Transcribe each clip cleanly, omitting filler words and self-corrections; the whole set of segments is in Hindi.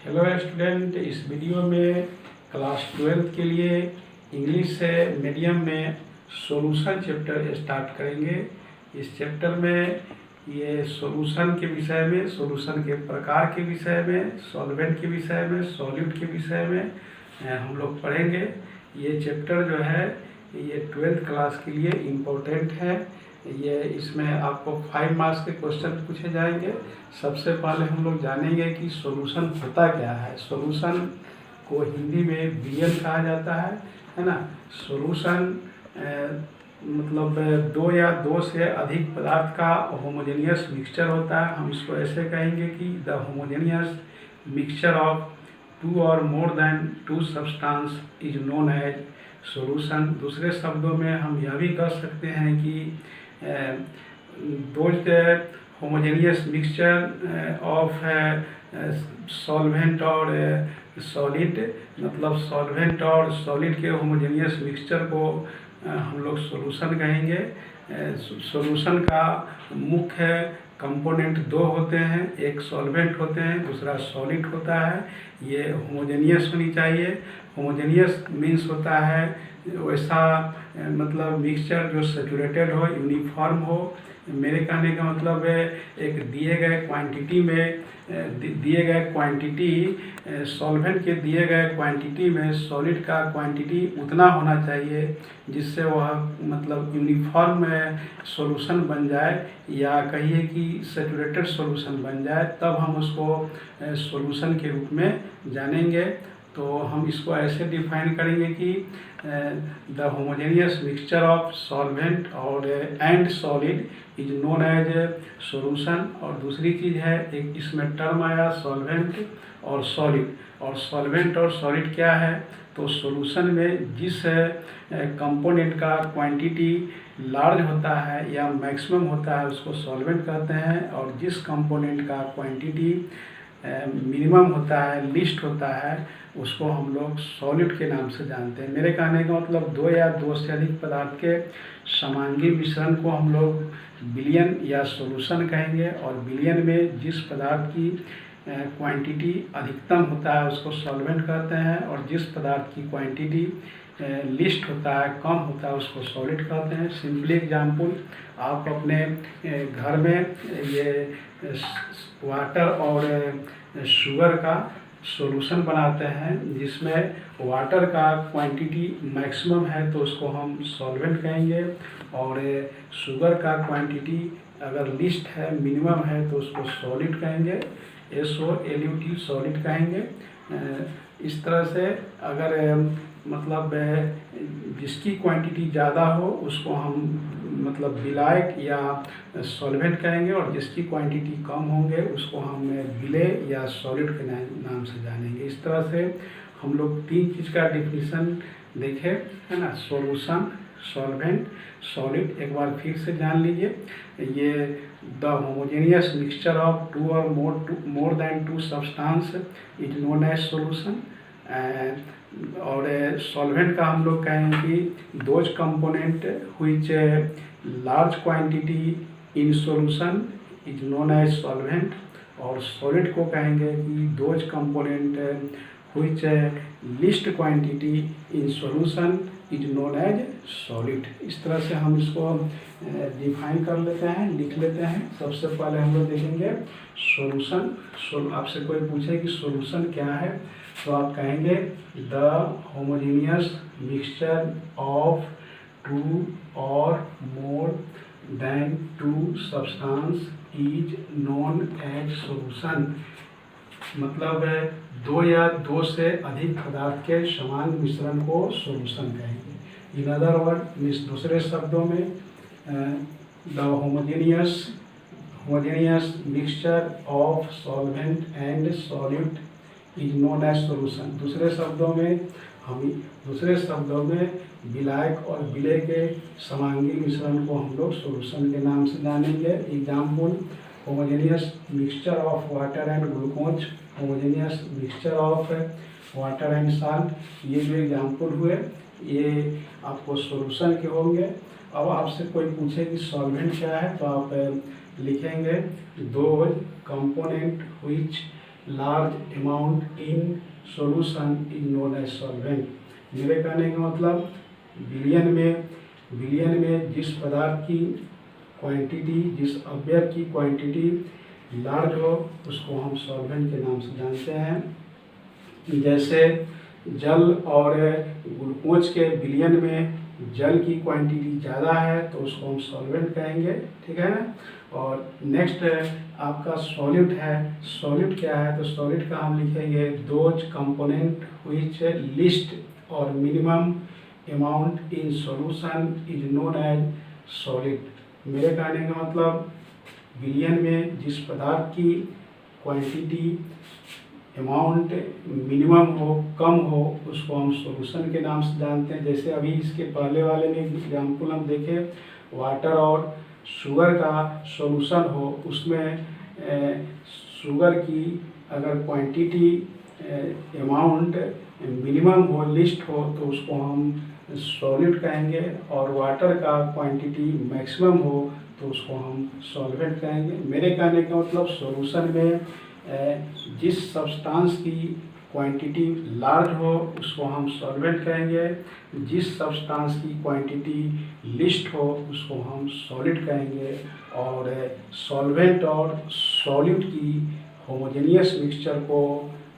हेलो स्टूडेंट, इस वीडियो में क्लास 12 के लिए इंग्लिश मीडियम में सॉल्यूशन चैप्टर स्टार्ट करेंगे। इस चैप्टर में ये सॉल्यूशन के विषय में, सॉल्यूशन के प्रकार के विषय में, सॉल्वेंट के विषय में, सॉल्यूट के विषय में हम लोग पढ़ेंगे। ये चैप्टर जो है ये 12th क्लास के लिए इम्पोर्टेंट है। ये इसमें आपको 5 मार्क्स के क्वेश्चन पूछे जाएंगे। सबसे पहले हम लोग जानेंगे कि सॉल्यूशन होता क्या है। सॉल्यूशन को हिंदी में विलयन कहा जाता है ना। सॉल्यूशन मतलब दो या दो से अधिक पदार्थ का होमोजेनियस मिक्सचर होता है। हम इसको ऐसे कहेंगे कि द होमोजेनियस मिक्सचर ऑफ 2 और more than 2 substance is known as solution. दूसरे शब्दों में हम यह भी कह सकते हैं कि those homogeneous mixture of solvent और सॉलिड, मतलब सॉल्वेंट और सॉलिड के होमोजेनियस मिक्सचर को हम लोग सॉल्यूशन कहेंगे। सॉल्यूशन का मुख्य कंपोनेंट 2 होते हैं, एक सॉल्वेंट होते हैं, दूसरा सॉलिड होता है। ये होमोजेनियस होनी चाहिए। होमोजेनियस मीन्स होता है वैसा मतलब मिक्सचर जो सैचुरेटेड हो, यूनिफॉर्म हो। मेरे कहने का मतलब है एक दिए गए क्वांटिटी में, दिए गए क्वांटिटी सॉल्वेंट के दिए गए क्वांटिटी में सॉलिड का क्वांटिटी उतना होना चाहिए जिससे वह मतलब यूनिफॉर्म सॉल्यूशन बन जाए, या कहिए कि सैचुरेटेड सॉल्यूशन बन जाए, तब हम उसको सॉल्यूशन के रूप में जानेंगे। तो हम इसको ऐसे डिफाइन करेंगे कि the homogeneous mixture of solvent और and solid is known as solution. और दूसरी चीज़ है, एक इसमें टर्म आया सॉल्वेंट और सॉलिड। और सॉल्वेंट और सॉलिड क्या है, तो सॉल्यूशन में जिस कंपोनेंट का क्वांटिटी लार्ज होता है या मैक्सिमम होता है उसको सॉल्वेंट कहते हैं, और जिस कंपोनेंट का क्वांटिटी मिनिमम होता है, लिस्ट होता है, उसको हम लोग सॉलिड के नाम से जानते हैं। मेरे कहने का मतलब 2 या 2 से अधिक पदार्थ के समांगी मिश्रण को हम लोग विलयन या सॉल्यूशन कहेंगे। और विलयन में जिस पदार्थ की क्वांटिटी अधिकतम होता है उसको सॉल्वेंट कहते हैं, और जिस पदार्थ की क्वांटिटी लिस्ट होता है, कम होता है, उसको सॉलिड कहते हैं। सिंपली एग्जाम्पल, आप अपने घर में ये वाटर और शुगर का सॉल्यूशन बनाते हैं, जिसमें वाटर का क्वांटिटी मैक्सिमम है तो उसको हम सॉल्वेंट कहेंगे, और शुगर का क्वांटिटी अगर लिस्ट है, मिनिमम है, तो उसको सॉलिड कहेंगे, SOLUT सॉलिड कहेंगे। इस तरह से अगर मतलब जिसकी क्वांटिटी ज़्यादा हो उसको हम मतलब विलायक या सॉल्वेंट कहेंगे, और जिसकी क्वांटिटी कम होंगे उसको हम विले या सॉलिड के नाम से जानेंगे। इस तरह से हम लोग 3 चीज़ का डिफिनीशन देखे, है ना। Solution, solvent, solid. एक बार फिर से जान लीजिए, ये द होमोजेनियस मिक्सचर ऑफ 2 और more than 2 substance is known as solution. और सॉल्वेंट का हम लोग कहेंगे कि those component which large quantity in solution is known as solvent. और सॉलिड को कहेंगे कि those component which least quantity in solution is known as solid. इस तरह से हम इसको डिफाइन कर लेते हैं, लिख लेते हैं। सबसे पहले हम लोग देखेंगे सॉल्यूशन। आपसे कोई पूछे कि सॉल्यूशन क्या है, तो आप कहेंगे द होमोजेनियस मिक्सचर ऑफ 2 और more than 2 substance is known as solution. मतलब 2 या 2 से अधिक पदार्थ के समान मिश्रण को सॉल्यूशन कहेंगे। इन अदर वर्ड मीन्स, दूसरे शब्दों में, the homogeneous mixture of solvent and solid is known as solution. दूसरे शब्दों में विलायक और विलय के समांगी मिश्रण को हम लोग सॉल्यूशन के नाम से जानेंगे। Example, homogeneous mixture of water and glucose, homogeneous mixture of water and salt. ये जो एग्जाम्पल हुए ये आपको सॉल्यूशन के होंगे। अब आपसे कोई पूछे कि सॉल्वेंट क्या है, तो आप लिखेंगे those component which large amount in solution is known as solvent। मेरे कहने का मतलब विलयन में जिस पदार्थ की क्वांटिटी, जिस अवयव की क्वांटिटी लार्ज हो उसको हम सॉल्वेंट के नाम से जानते हैं। जैसे जल और ग्लूकोज के विलयन में जल की क्वांटिटी ज़्यादा है तो उसको हम सॉल्वेंट कहेंगे, ठीक है ना। और नेक्स्ट आपका सॉलिड है। सॉलिड क्या है? तो सॉलिड का हम लिखेंगे दोज कंपोनेंट व्हिच लिस्ट और minimum amount in solution is known as solid. मेरे कहने का मतलब विलयन में जिस पदार्थ की क्वांटिटी अमाउंट मिनिमम हो, कम हो, उसको हम सॉल्यूशन के नाम से जानते हैं। जैसे अभी इसके पहले वाले में एग्जाम्पल हम देखें, वाटर और शुगर का सॉल्यूशन हो, उसमें शुगर की अगर क्वांटिटी अमाउंट मिनिमम हो, लिस्ट हो, तो उसको हम सॉलिड कहेंगे। और वाटर का क्वांटिटी मैक्सिमम हो तो उसको हम सॉल्वेंट कहेंगे। मेरे कहने का मतलब सॉल्यूशन में जिस सब्सटेंस की क्वांटिटी लार्ज हो उसको हम सॉल्वेंट कहेंगे, जिस सब्सटेंस की क्वांटिटी लिस्ट हो उसको हम सॉलिड कहेंगे। और सॉल्वेंट और सॉलिड की होमोजेनियस मिक्सचर को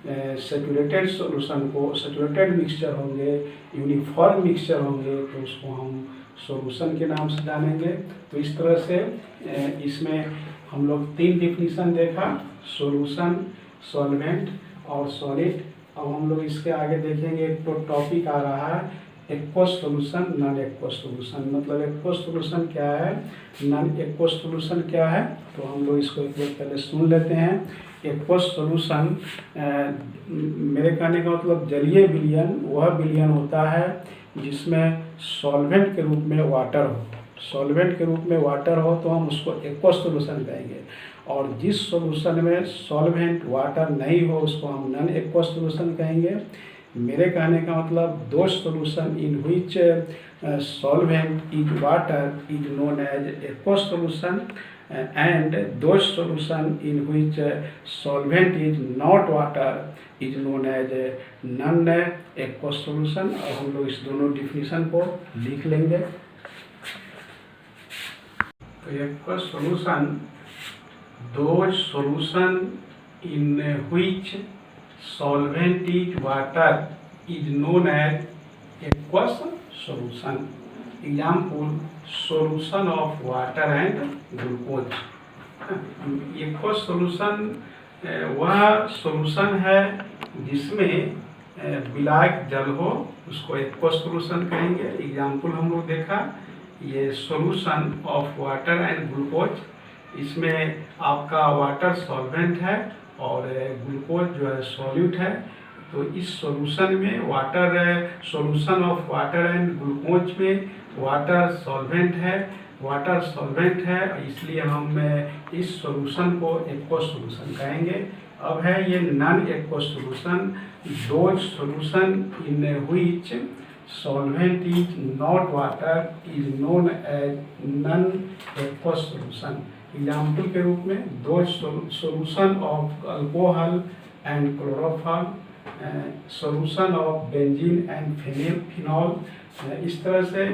सैचुरेटेड सॉल्यूशन को, सैचुरेटेड मिक्सचर होंगे, यूनिफॉर्म मिक्सचर होंगे तो उसको हम सॉल्यूशन के नाम से जानेंगे। तो इस तरह से इसमें हम लोग 3 डिफिनीशन देखा, सॉल्यूशन, सॉल्वेंट और सॉलिड। अब हम लोग इसके आगे देखेंगे, एक तो टॉपिक आ रहा है aqueous solution, non aqueous solution. मतलब एक्वस सॉल्यूशन क्या है, नॉन एक्वस सॉल्यूशन क्या है, तो हम लोग इसको एक बार पहले सुन लेते हैं। एक्वस सॉल्यूशन मेरे कहने का मतलब जलीय विलयन वह विलयन होता है जिसमें सॉल्वेंट के रूप में वाटर हो। सॉल्वेंट के रूप में वाटर हो तो हम उसको एक्वस सॉल्यूशन कहेंगे। और जिस सॉल्यूशन में सॉल्वेंट वाटर नहीं हो उसको हम नॉन एक्वस सॉल्यूशन कहेंगे। मेरे कहने का मतलब those solution in which solvent is water is known as aqueous solution and those solution in which solvent is not water is known as non aqueous solution. और हम लोग इस दोनों डिफिनीशन को लिख लेंगे। तो aqueous solution, those solution in which solvent is water is known as aqueous solution। Example, solution of water and glucose। aqueous solution वह solution है जिसमें ब्लैक जल हो उसको aqueous solution कहेंगे। एग्जाम्पल हम लोग देखा, ये solution of water and glucose, इसमें आपका वाटर सॉल्वेंट है और ग्लूकोज जो है सॉल्यूट है। तो इस सॉल्यूशन में water, solution of water and glucose में वाटर सॉल्वेंट है, वाटर सॉल्वेंट है, इसलिए हम इस सॉल्यूशन को एक्वस सॉल्यूशन कहेंगे। अब है ये non aqueous solution, those solution in which solvent is not water is known as non aqueous solution. Example के रूप में दो solution of alcohol and chloroform, solution of benzene and phenol. इस तरह से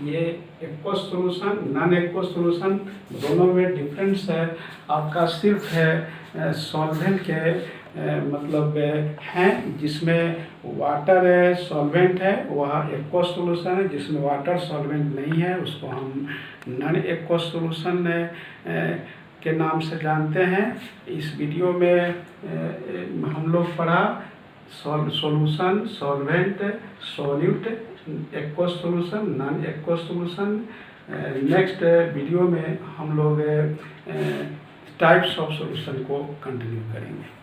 ये aqueous solution, non aqueous solution दोनों में डिफरेंस है। आपका सिर्फ है सॉल्वेंट के मतलब हैं जिसमें वाटर सॉल्वेंट है वह एक्वस सॉल्यूशन है, जिसमें वाटर सॉल्वेंट नहीं है उसको हम नॉन एक्वस सॉल्यूशन के नाम से जानते हैं। इस वीडियो में हम लोग पढ़ा solution, solvent, solute, aqueous solution, non aqueous solution. Next video में हम लोग टाइप्स ऑफ सॉल्यूशन को कंटिन्यू करेंगे।